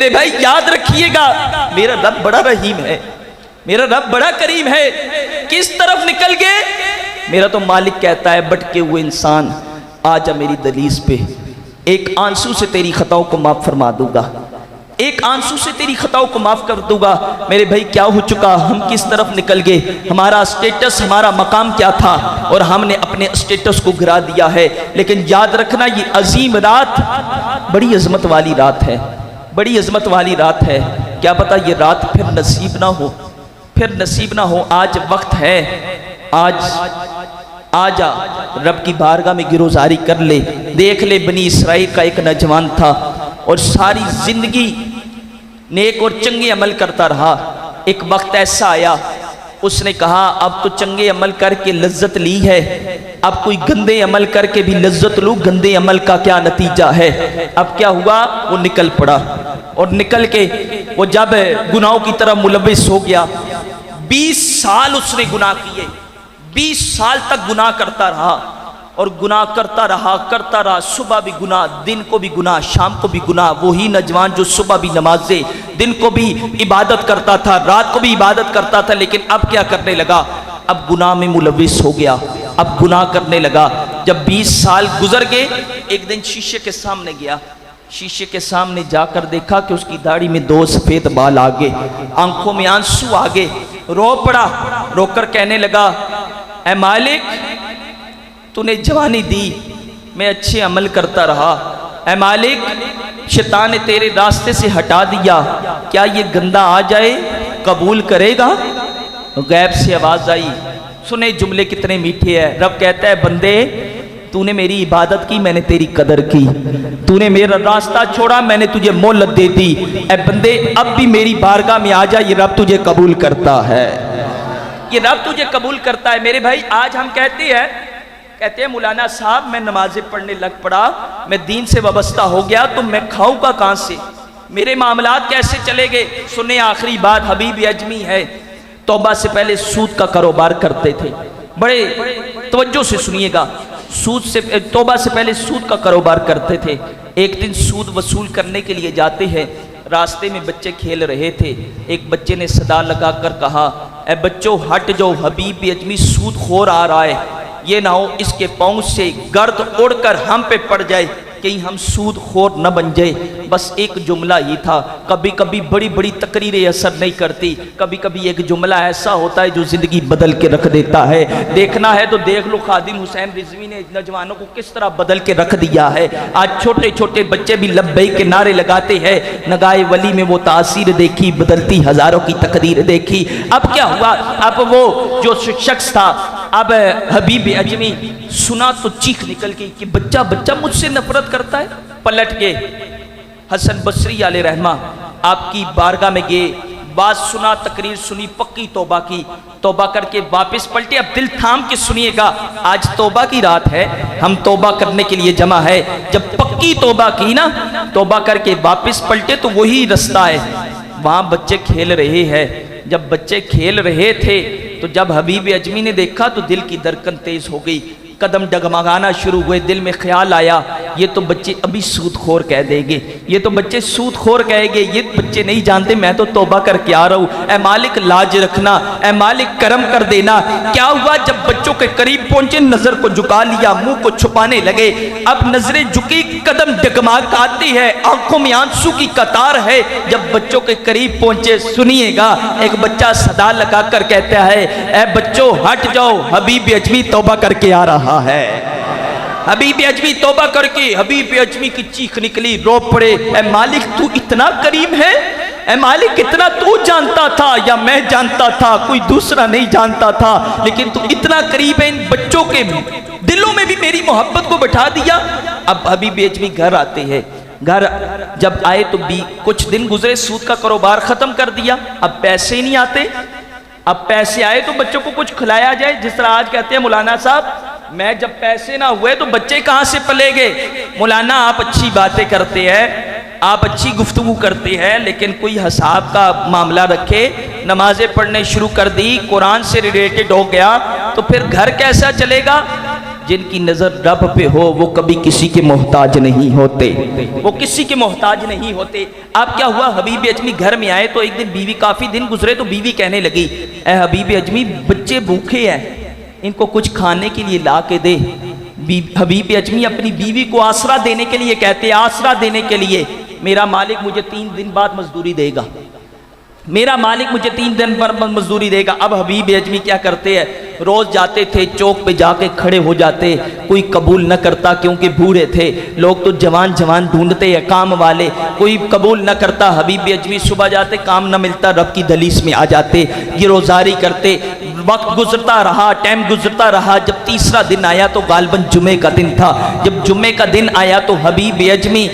मेरे भाई याद रखिएगा, मेरा रब बड़ा रहीम है, मेरा रब बड़ा करीम है। किस तरफ निकल गए? मेरा तो मालिक कहता है भटके हुए इंसान आजा मेरी दलीस पे, एक आंसू से तेरी खताओं को माफ फरमा दूंगा, एक आंसू से तेरी खताओं को माफ कर दूंगा। मेरे भाई क्या हो चुका, हम किस तरफ निकल गए, हमारा स्टेटस हमारा मकाम क्या था और हमने अपने स्टेटस को गिरा दिया है। लेकिन याद रखना ये अजीम रात बड़ी अजमत वाली रात है, बड़ी अजमत वाली रात है। क्या पता ये रात फिर नसीब ना हो, फिर नसीब ना हो। आज वक्त है, आज आजा रब की बारगाह में गिरोजारी कर ले। देख ले बनी इसराइल का एक नौजवान था और सारी जिंदगी नेक और चंगे अमल करता रहा। एक वक्त ऐसा आया उसने कहा अब तो चंगे अमल करके लज्जत ली है, अब कोई गंदे अमल करके भी लज्जत लूं, गंदे अमल का क्या नतीजा है। अब क्या हुआ, वो निकल पड़ा और निकल के वो जब गुनाहों की तरफ मुलविस हो गया। 20 साल उसने गुनाह किए, 20 साल तक गुनाह करता रहा और गुनाह करता रहा, सुबह भी गुनाह, दिन को भी गुनाह, शाम को भी गुनाह। वही नौजवान जो सुबह भी नमाजें, दिन को भी इबादत करता था, रात को भी इबादत करता था, लेकिन अब क्या करने लगा, अब गुनाह में मुलविस हो गया, अब गुनाह करने लगा। जब 20 साल गुजर गए, एक दिन शीशे के सामने गया, शीशे के सामने जाकर देखा कि उसकी दाढ़ी में 2 सफेद बाल आ गए, आंखों में आंसू आ गए, रो पड़ा। रोकर कहने लगा ऐ मालिक तूने जवानी दी, मैं अच्छे अमल करता रहा, ऐ मालिक शैतान ने तेरे रास्ते से हटा दिया, क्या ये गंदा आ जाए कबूल करेगा। गैब से आवाज आई, सुने जुमले कितने मीठे हैं। रब कहता है बंदे तूने मेरी इबादत की, मैंने तेरी कदर की, तूने मेरा रास्ता छोड़ा, मैंने तुझे मोहलत दे दी। ऐ बंदे अब भी मेरी बारगाह में आ जा, ये रब तुझे कबूल करता है, ये रब तुझे कबूल करता है। मेरे भाई आज हम कहते हैं मौलाना साहब मैं नमाजें पढ़ने लग पड़ा, मैं दीन से वाबस्ता हो गया, तो मैं खाऊंगा कहां से, मेरे मामलात कैसे चले गए। सुने आखिरी बात, हबीब अजमी है, तौबा से पहले सूद का कारोबार करते थे। बड़े तवज्जो से सुनिएगा, सूद से तौबा से पहले सूद का कारोबार करते थे। एक दिन सूद वसूल करने के लिए जाते हैं, रास्ते में बच्चे खेल रहे थे, एक बच्चे ने सदा लगाकर कहा ए बच्चों हट जाओ, हबीब अजमी सूद खोर आ रहा है, ये ना हो इसके पाँव से गर्द उड़कर हम पे पड़ जाए, कहीं हम सूद खोर न बन जाए। बस एक जुमला ही था। कभी कभी बड़ी बड़ी तकरीरें असर नहीं करती, कभी कभी एक जुमला ऐसा होता है जो जिंदगी बदल के रख देता है। देखना है तो देख लो खादिम हुसैन रिजवी ने नौजवानों को किस तरह बदल के रख दिया है। आज छोटे छोटे बच्चे भी लब्बैक के नारे लगाते हैं। नगाए वली में वो तासीर देखी, बदलती हजारों की तकदीर देखी। अब क्या हुआ, अब वो जो शख्स था, अब हबीब अजमी सुना तो चीख निकल गई कि बच्चा बच्चा मुझसे नफरत करता है। पलट के हसन बसरी आले रहमा आपकी बारगाह में गए, बात सुना, तकरीर सुनी, पक्की तौबा की, तौबा करके वापस पलटे। अब दिल थाम के सुनिएगा, आज तौबा की रात है, हम तौबा करने के लिए जमा है। जब पक्की तौबा की ना, तौबा करके वापस पलटे तो वही रास्ता है, वहां बच्चे खेल रहे हैं। जब बच्चे खेल रहे थे तो जब हबीब अजमी ने देखा तो दिल की धड़कन तेज हो गई, कदम डगमगाना शुरू हुए। दिल में ख्याल आया ये तो बच्चे अभी सूदखोर कह देंगे, ये तो बच्चे सूदखोर कहेंगे, ये बच्चे नहीं जानते मैं तो तौबा करके आ रहा हूँ। ऐ मालिक लाज रखना, ऐ मालिक करम कर देना। क्या हुआ, जब बच्चों के करीब पहुंचे नजर को झुका लिया, मुंह को छुपाने लगे। अब नजरें झुकी, कदम डगमगाती है, आंखों में आंसू की कतार है। जब बच्चों के करीब पहुंचे, सुनिएगा, एक बच्चा सदा लगा कर कहता है ऐ बच्चों हट जाओ, हबीब अजमी तौबा करके आ रहा है। हबीब अजमी तौबा करके, हबीब अजमी की चीख निकली, रो पड़े ऐ मालिक तू इतना करीम है, ऐ मालिक इतना तू जानता था या मैं जानता था, कोई दूसरा नहीं जानता था, लेकिन तू इतना करीब है, इन बच्चों के दिलों में भी मेरी मोहब्बत को बैठा दिया। अब हबीब अजमी घर आते हैं, घर जब आए तो भी कुछ दिन गुजरे, सूद का कारोबार खत्म कर दिया, अब पैसे ही नहीं आते। अब पैसे आए तो बच्चों को कुछ खिलाया जाए, जिस तरह आज कहते हैं मौलाना साहब मैं जब पैसे ना हुए तो बच्चे कहां से पलेगे। मौलाना आप अच्छी बातें करते हैं, आप अच्छी गुफ्तगू करते हैं, लेकिन कोई हिसाब का मामला रखे, नमाजें पढ़ने शुरू कर दी, कुरान से रिलेटेड हो गया, तो फिर घर कैसा चलेगा। जिनकी नज़र रब पे हो वो कभी किसी के मोहताज नहीं होते, वो किसी के मोहताज नहीं होते। अब क्या हुआ, हबीब अजमी घर में आए तो एक दिन बीवी, काफ़ी दिन गुजरे तो बीवी कहने लगी, ए हबीब अजमी बच्चे भूखे हैं, इनको कुछ खाने के लिए ला के दे। हबीब अजमी अपनी बीवी को आसरा देने के लिए कहते, आसरा देने के लिए, मेरा मालिक मुझे 3 दिन बाद मजदूरी देगा, मेरा मालिक मुझे 3 दिन पर मजदूरी देगा। अब हबीब अजमी क्या करते हैं, रोज़ जाते थे चौक पे जाके खड़े हो जाते, कोई कबूल न करता क्योंकि बूढ़े थे, लोग तो जवान जवान ढूंढते हैं काम वाले, कोई कबूल न करता। हबीब अजमी सुबह जाते, काम न मिलता, रब की दलीस में आ जाते, ये रोज़ारी करते। वक्त गुजरता रहा, टाइम गुजरता रहा, जब तीसरा दिन आया तो गालबन जुमे का दिन था। जब जुमे का दिन आया तो हबीब अजमी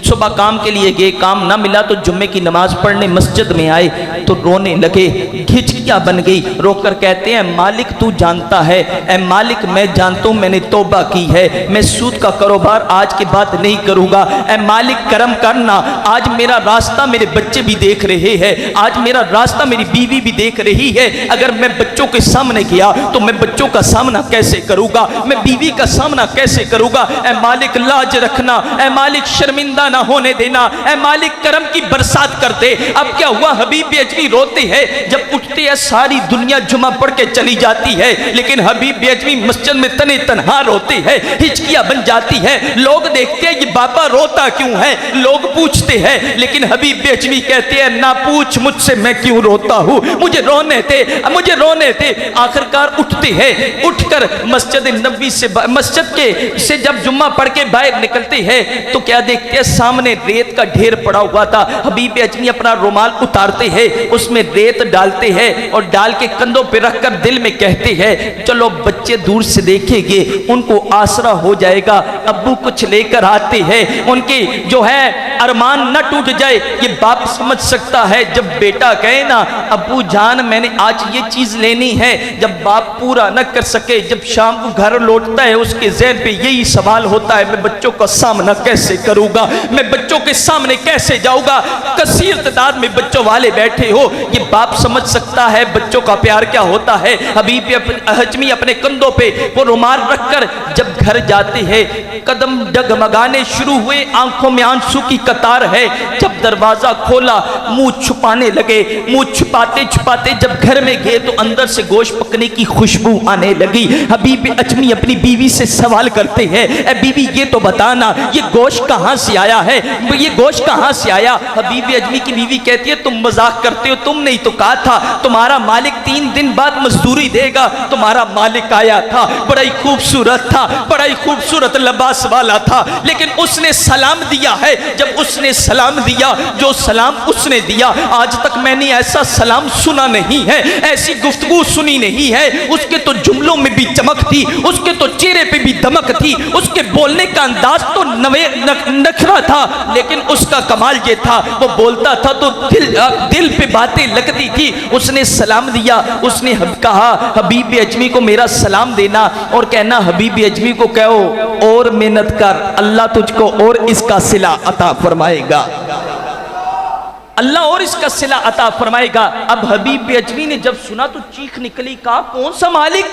सुबह काम के लिए गए, काम ना मिला तो जुम्मे की नमाज पढ़ने मस्जिद में आए तो रोने लगे, घिचकियाँ बन गई। रोकर कहते हैं, मालिक तू जानता है, ए मालिक मैं जानता हूँ मैंने तौबा की है, मैं सूद का कारोबार आज के बाद नहीं करूँगा। ए मालिक करम करना, आज मेरा रास्ता मेरे बच्चे भी देख रहे हैं, आज मेरा रास्ता मेरी बीवी भी देख रही है। अगर मैं बच्चों के सामने गया तो मैं बच्चों का सामना कैसे करूँगा, मैं बीवी का सामना कैसे करूँगा। ए मालिक लाज रखना, ए मालिक शर्मिंदा ना होने देना, ए मालिक करम की बरसात कर दे। अब क्या हुआ, हबीब अजमी रोते हैं, जब उठते हैं सारी दुनिया जुमा पढ़ के चली जाती है, लेकिन हबीब अजमी मस्जिद में तने तनहा रोते हैं, हिचकियां बन जाती है। लोग देखते हैं ये बाबा रोता क्यों है, लोग पूछते हैं, लेकिन हबीब अजमी कहते हैं, ना पूछ मुझसे मैं क्यों रोता हूँ, मुझे रोने दे, मुझे रोने दे। आखिरकार उठते हैं, उठकर मस्जिद नबी से, मस्जिद के से जब जुम्मा पढ़ के बाहर निकलते हैं तो क्या देखते हैं, सामने रेत का ढेर पड़ा हुआ था। हबीब अजमी अपना रुमाल उतारते हैं, उसमें रेत डालते हैं और डाल के कंधों पे रखकर दिल में कहते हैं, चलो बच्चे दूर से देखेंगे उनको आसरा हो जाएगा, अब्बू कुछ लेकर आते हैं, उनके जो है अरमान न टूट जाए। ये बाप समझ सकता है, जब बेटा कहे ना अब्बू जान मैंने आज ये चीज लेनी है, जब बाप पूरा न कर सके, जब शाम को घर लौटता है उसके ज़हन पे यही सवाल होता है, मैं बच्चों का सामना कैसे करूंगा, मैं बच्चों के सामने कैसे जाऊंगा। कसीर तादाद में बच्चों वाले बैठे हो, ये बाप समझ सकता है बच्चों का प्यार क्या होता है। हबीब अजमी अपने कंधों पे वो रुमाल रखकर जब घर जाते हैं, कदम डगमगाने शुरू हुए, आंखों में आंसू की कतार है। जब दरवाजा खोला, मुंह छुपाने लगे, मुंह छुपाते छुपाते जब घर में गए तो अंदर से गोश्त पकने की खुशबू आने लगी। हबीब अजमी अपनी बीवी से सवाल करते हैं, ए बीवी ये तो बताना ये गोश्त कहाँ से आया है, ये गोश्त कहाँ से आया। हबीब अजमी की बीवी कहती है, तुम मजाक करते हो, तुम नहीं तो कहा था तुम्हारा मालिक 3 दिन बाद मजदूरी देगा। तुम्हारा मालिक आया था, बड़ा ही खूबसूरत था, बड़ा ही खूबसूरत लिबास वाला था, लेकिन उसने सलाम दिया है। जब उसने सलाम दिया, जो सलाम उसने दिया, आज तक मैंने ऐसा सलाम सुना नहीं है, ऐसी गुफ्तगू सुनी नहीं है। उसके तो जुमलों में भी चमक थी, उसके तो चेहरे पे भी दमक थी, उसके बोलने का अंदाज तो नखरा था, लेकिन उसका कमाल ये था, वो बोलता था तो दिल पे बातें लगती थी। उसने सलाम दिया, उसने कहा हबीब अजमी को मेरा सलाम देना और कहना हबीब अजमी को कहो और मेहनत कर, अल्लाह तुझको और इसका सिला अता फरमाएगा, अल्लाह और इसका सिला अता फरमाएगा। अब हबीब अजमी ने जब सुना तो चीख निकली, कहा कौन सा मालिक,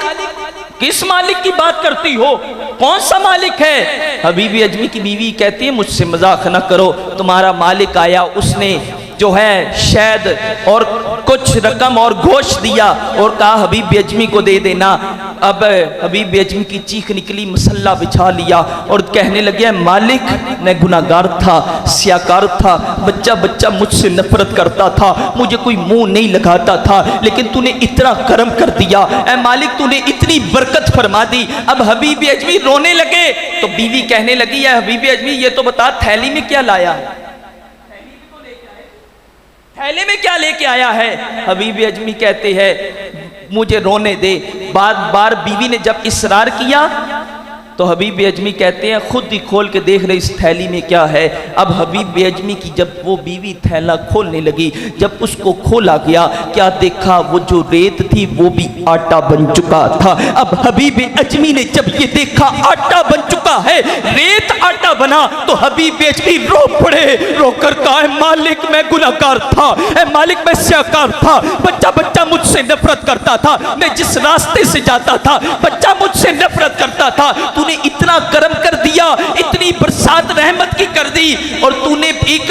किस मालिक की बात करती हो, कौन सा मालिक है। हबीब अजमी की बीवी कहती है, मुझसे मजाक न करो, तुम्हारा मालिक आया, उसने जो है शहद और कुछ रकम और गोश्त दिया और कहा हबीब अजमी को दे देना। अब हबीब अजमी की चीख निकली, मसल्ला बिछा लिया और कहने लगे, मालिक मैं गुनाहगार था, सियाकार था, बच्चा बच्चा मुझसे नफरत करता था, मुझे कोई मुंह नहीं लगाता था, लेकिन तूने इतना करम कर दिया, ऐ मालिक तूने इतनी बरकत फरमा दी। अब हबीब अजमी रोने लगे तो बीवी कहने लगी, है हबीब अजमी ये तो बता थैली में क्या लाया, थैले में क्या लेके आया है। हबीब अजमी कहते हैं, मुझे रोने दे। बार बार बीवी ने जब इसरार किया तो हबीब अजमी कहते हैं खुद ही खोल के देख रहे इस थैली में क्या है। अब हबीब अजमी की जब वो बीवी थैला खोलने लगी, जब उसको खोला गया, क्या देखा, वो जो रेत थी वो भी आटा बन चुका था। अब हबीब अजमी ने जब ये देखा आटा बन चुका है, रेत आटा बना, तो हबीब अजमी रो पड़े। रो कर कहा, मालिक मैं गुनहगार था, मालिक मैं स्याकार था, बच्चा बच्चा मुझसे नफरत करता था, मैं जिस रास्ते से जाता था बच्चा मुझसे नफरत करता था। तूने इतना करम कर दिया, इतनी बरसात रहमत की कर दी, और तूने एक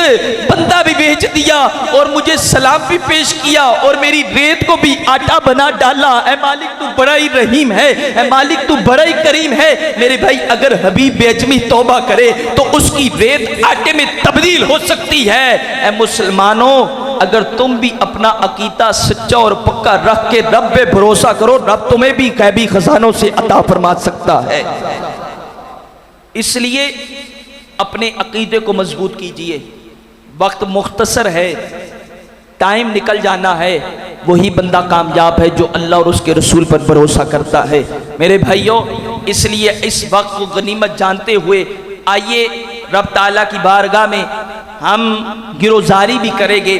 बंदा भी भेज दिया और मुझे सलाम भी पेश किया और मेरी रेत को भी आटा बना डाला। ऐ मालिक तू बड़ा ही रहीम है, ऐ मालिक तू बड़ा ही करीम है। मेरे भाई अगर हबीब अजमी तौबा करे तो उसकी रेत आटे में तब्दील हो सकती है। ऐ मुसलमानों, अगर तुम भी अपना अकीदा सच्चा और पक्का रख के रब पे भरोसा करो, रब तुम्हें भी गैबी खजानों से अता फरमा सकता है। इसलिए अपने अकीदे को मजबूत कीजिए। वक्त मुख्तसर है, टाइम निकल जाना है। वही बंदा कामयाब है जो अल्लाह और उसके रसूल पर भरोसा करता है। मेरे भाइयों, इसलिए इस वक्त को गनीमत जानते हुए आइए रब ताला की बारगाह में हम गिरोजारी भी करेंगे,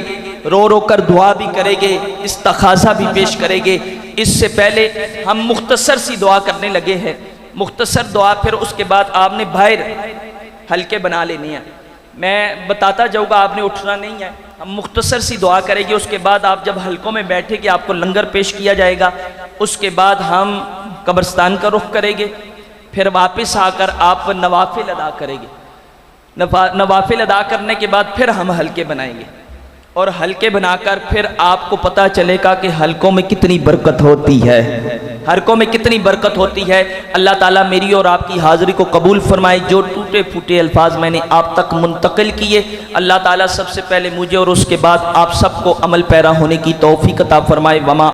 रो रो कर दुआ भी करेंगे, इस्तखाजा भी पेश करेंगे। इससे पहले हम मुख्तसर सी दुआ करने लगे हैं। मुख्तसर दुआ, फिर उसके बाद आपने बाहर हल्के बना लेने हैं। मैं बताता जाऊँगा, आपने उठना नहीं है। हम मुख्तसर सी दुआ करेंगे, उसके बाद आप जब हल्कों में बैठेंगे आपको लंगर पेश किया जाएगा। उसके बाद हम कब्रिस्तान का रुख करेंगे, फिर वापस आकर आप नवाफिल अदा करेंगे। नवाफिल अदा करने के बाद फिर हम हल्के बनाएंगे, और हल्के बनाकर फिर आपको पता चलेगा कि हल्कों में कितनी बरकत होती है, हल्कों में कितनी बरकत होती है। अल्लाह ताला मेरी और आपकी हाज़िरी को कबूल फरमाए। जो टूटे फूटे अल्फाज मैंने आप तक मुंतकिल किए, अल्लाह ताला सबसे पहले मुझे और उसके बाद आप सबको अमल पैरा होने की तौफीक अता फरमाए। वमा